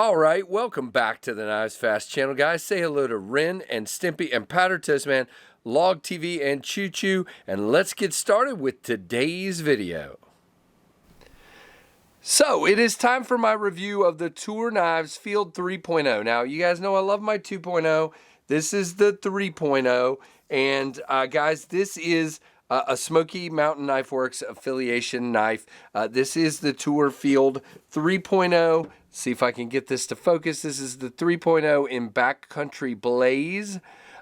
All right, welcome back to the KnivesFAST channel, guys. Say hello to Ren and Stimpy and Powder Toast Man, Log TV and Choo Choo, and let's get started with today's video. So it is time for my review of the Tour Knives Field 3.0. Now, you guys know I love my 2.0. This is the 3.0, and guys, this is a Smoky Mountain Knife Works affiliation knife. This is the Tour Field 3.0. See if I can get this to focus. This is the 3.0 in Backcountry Blaze.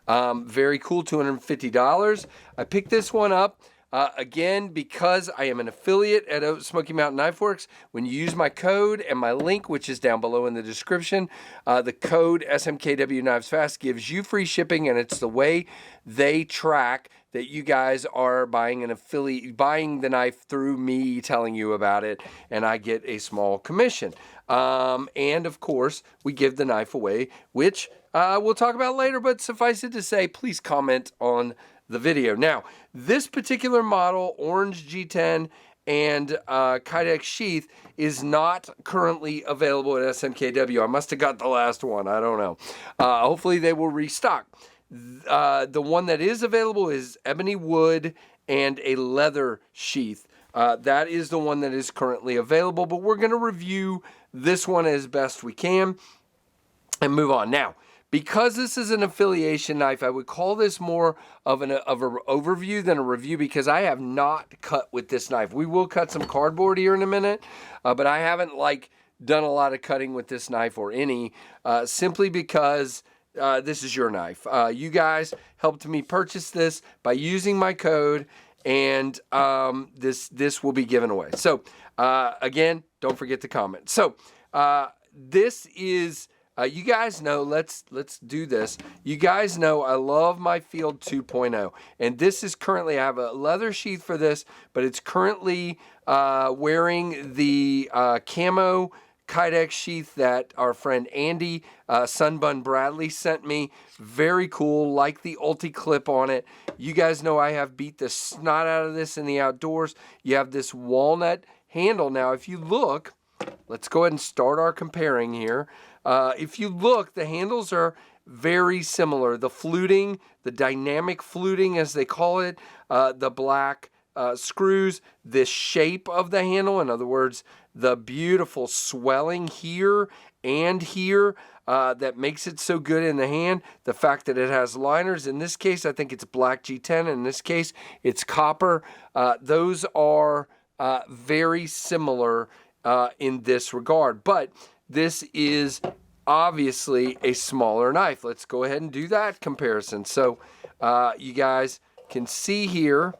Very cool, $250. I picked this one up again because I am an affiliate at Smoky Mountain Knife Works. When you use my code and my link, which is down below in the description, the code SMKW KnivesFAST gives you free shipping, and it's the way they track that you guys are buying the knife through me telling you about it, and I get a small commission. And of course, we give the knife away, which we'll talk about later, but suffice it to say, please comment on the video. Now, this particular model, Orange G10 and Kydex sheath, is not currently available at SMKW. I must have got the last one. I don't know. Hopefully they will restock. The one that is available is ebony wood and a leather sheath. That is the one that is currently available, but we're going to review this one as best we can and move on. Now, because this is an affiliation knife, I would call this more of an overview than a review, because I have not cut with this knife. We will cut some cardboard here in a minute, but I haven't done a lot of cutting with this knife, or any, simply because this is your knife. You guys helped me purchase this by using my code, and this will be given away. So again, don't forget to comment. So this is you guys know, let's do this. You guys know I love my Field 2.0, and this is currently, I have a leather sheath for this, but it's currently wearing the camo Kydex sheath that our friend Andy Sunbun Bradley sent me. Very cool, like the Ulti clip on it. You guys know I have beat the snot out of this in the outdoors. You have this walnut handle. Now, if you look, let's go ahead and start our comparing here. If you look, the handles are very similar. The fluting, the dynamic fluting as they call it, the black screws, the shape of the handle, in other words, the beautiful swelling here and here that makes it so good in the hand. The fact that it has liners, in this case I think it's black G10, in this case it's copper. Those are very similar in this regard, but this is obviously a smaller knife. Let's go ahead and do that comparison. So you guys can see here,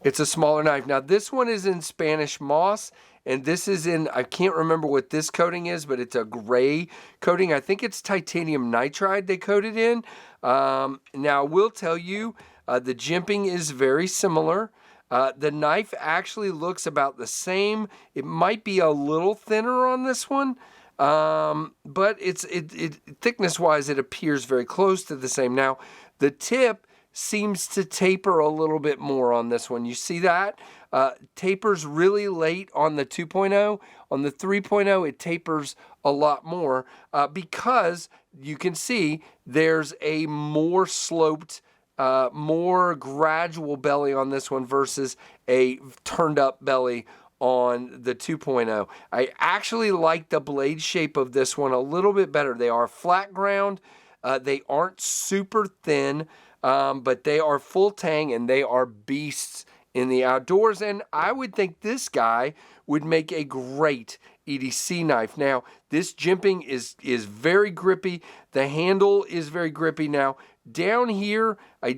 it's a smaller knife. Now, this one is in Spanish moss, and this is in, I can't remember what this coating is, but it's a gray coating. I think it's titanium nitride they coated in. Now, I will tell you, the jimping is very similar. The knife actually looks about the same. It might be a little thinner on this one, but thickness-wise, it appears very close to the same. Now, the tip seems to taper a little bit more on this one. You see that? Tapers really late on the 2.0. On the 3.0, it tapers a lot more because you can see there's a more sloped, more gradual belly on this one versus a turned up belly on the 2.0. I actually like the blade shape of this one a little bit better. They are flat ground. They aren't super thin, but they are full tang, and they are beasts in the outdoors. And I would think this guy would make a great EDC knife. Now, this jimping is very grippy. The handle is very grippy. Now, down here,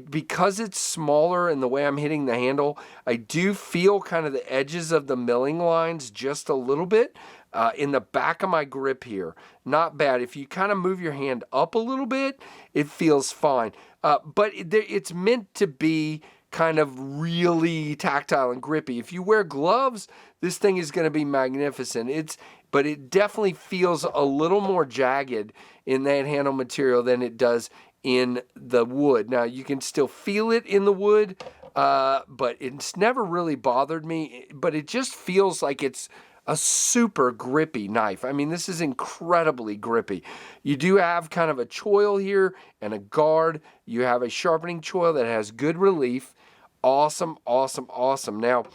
because it's smaller and the way I'm hitting the handle, I do feel kind of the edges of the milling lines just a little bit in the back of my grip here. Not bad. If you kind of move your hand up a little bit, it feels fine. But it's meant to be kind of really tactile and grippy. If you wear gloves, this thing is going to be magnificent. But it definitely feels a little more jagged in that handle material than it does in the wood. Now, you can still feel it in the wood, but it's never really bothered me. But it just feels like it's a super grippy knife. I mean, this is incredibly grippy. You do have kind of a choil here and a guard. You have a sharpening choil that has good relief. Awesome, awesome, awesome. Now,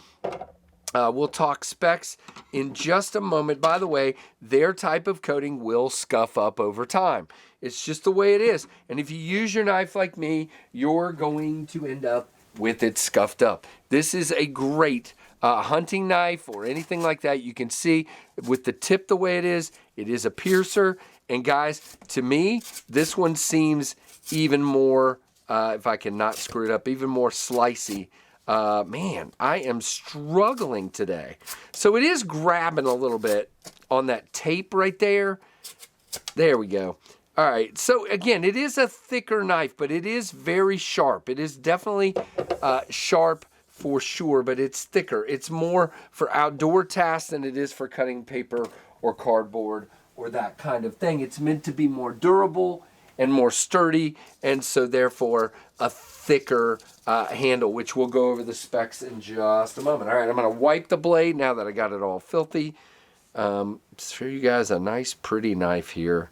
we'll talk specs in just a moment. By the way, their type of coating will scuff up over time. It's just the way it is. And if you use your knife like me, you're going to end up with it scuffed up. This is a great hunting knife or anything like that. You can see with the tip the way it is a piercer. And guys, to me, this one seems even more, if I can not screw it up, even more slicey. Man, I am struggling today. So it is grabbing a little bit on that tape right there. There we go. All right, so again, it is a thicker knife, but it is very sharp. It is definitely sharp for sure, but it's thicker. It's more for outdoor tasks than it is for cutting paper or cardboard or that kind of thing. It's meant to be more durable and more sturdy, and so therefore a thicker handle, which we'll go over the specs in just a moment. All right, I'm going to wipe the blade now that I got it all filthy. Show you guys a nice, pretty knife here.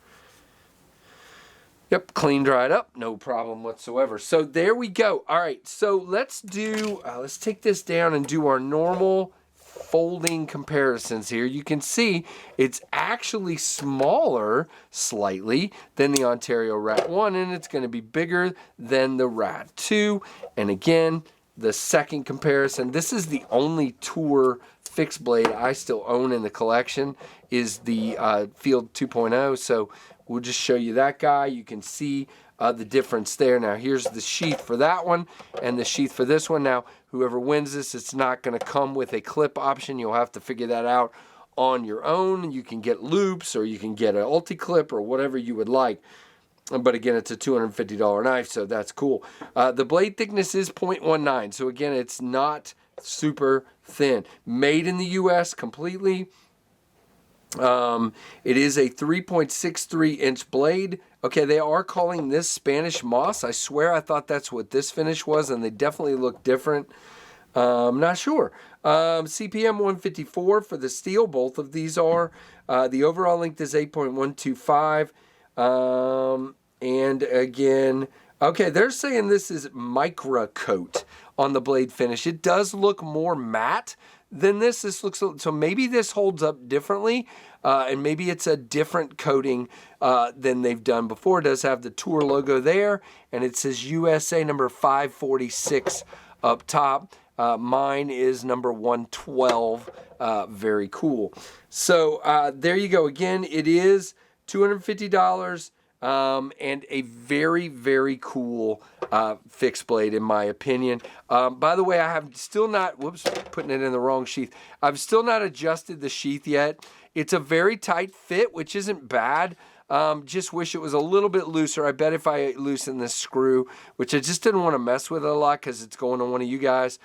Yep, clean, dried up, no problem whatsoever. So there we go. All right, so let's do, let's take this down and do our normal folding comparisons here. You can see it's actually smaller slightly than the Ontario Rat 1, and it's going to be bigger than the Rat 2. And again, the second comparison, this is the only Tour fixed blade I still own in the collection, is the Field 2.0. So we'll just show you that guy. You can see the difference there. Now here's the sheath for that one and the sheath for this one. Now whoever wins this, it's not going to come with a clip option. You'll have to figure that out on your own. You can get loops or you can get an ulti-clip or whatever you would like. But again, it's a $250 knife, so that's cool. The blade thickness is 0.19, so again, it's not super thin. Made in the US completely. It is a 3.63 inch blade. Okay, they are calling this Spanish moss. I swear I thought that's what this finish was, and they definitely look different. I'm not sure. CPM 154 for the steel. Both of these are. The overall length is 8.125. And again, okay, they're saying this is micro coat on the blade finish. It does look more matte than this. This looks, so maybe this holds up differently, and maybe it's a different coating than they've done before. It does have the Tour logo there, and it says USA number 546 up top. Mine is number 112. Very cool. So there you go. Again, it is $250. And a very, very cool fixed blade in my opinion. By the way, I have still not, whoops, putting it in the wrong sheath. I've still not adjusted the sheath yet. It's a very tight fit, which isn't bad. Just wish it was a little bit looser. I bet if I loosen this screw, which I just didn't want to mess with it a lot because it's going on one of you guys,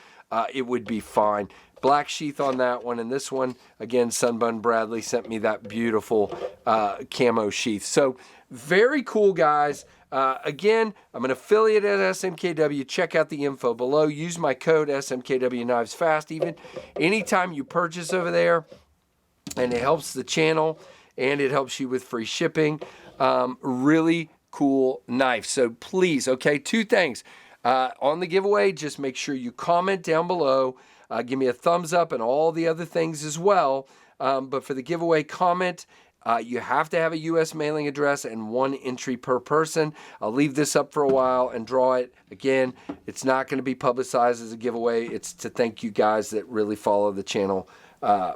it would be fine. Black sheath on that one, and this one, again, Sunbun Bradley sent me that beautiful camo sheath. So very cool, guys. Again, I'm an affiliate at SMKW. Check out the info below. Use my code SMKW KnivesFAST even anytime you purchase over there, and it helps the channel and it helps you with free shipping. Really cool knife. So please, okay, two things. On the giveaway, just make sure you comment down below. Give me a thumbs up and all the other things as well. But for the giveaway, comment. You have to have a U.S. mailing address and 1 entry per person. I'll leave this up for a while and draw it. Again, it's not going to be publicized as a giveaway. It's to thank you guys that really follow the channel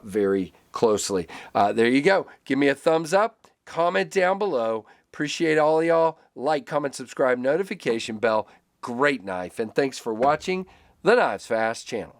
very closely. There you go. Give me a thumbs up. Comment down below. Appreciate all of y'all. Like, comment, subscribe, notification bell. Great knife. And thanks for watching the KnivesFAST channel.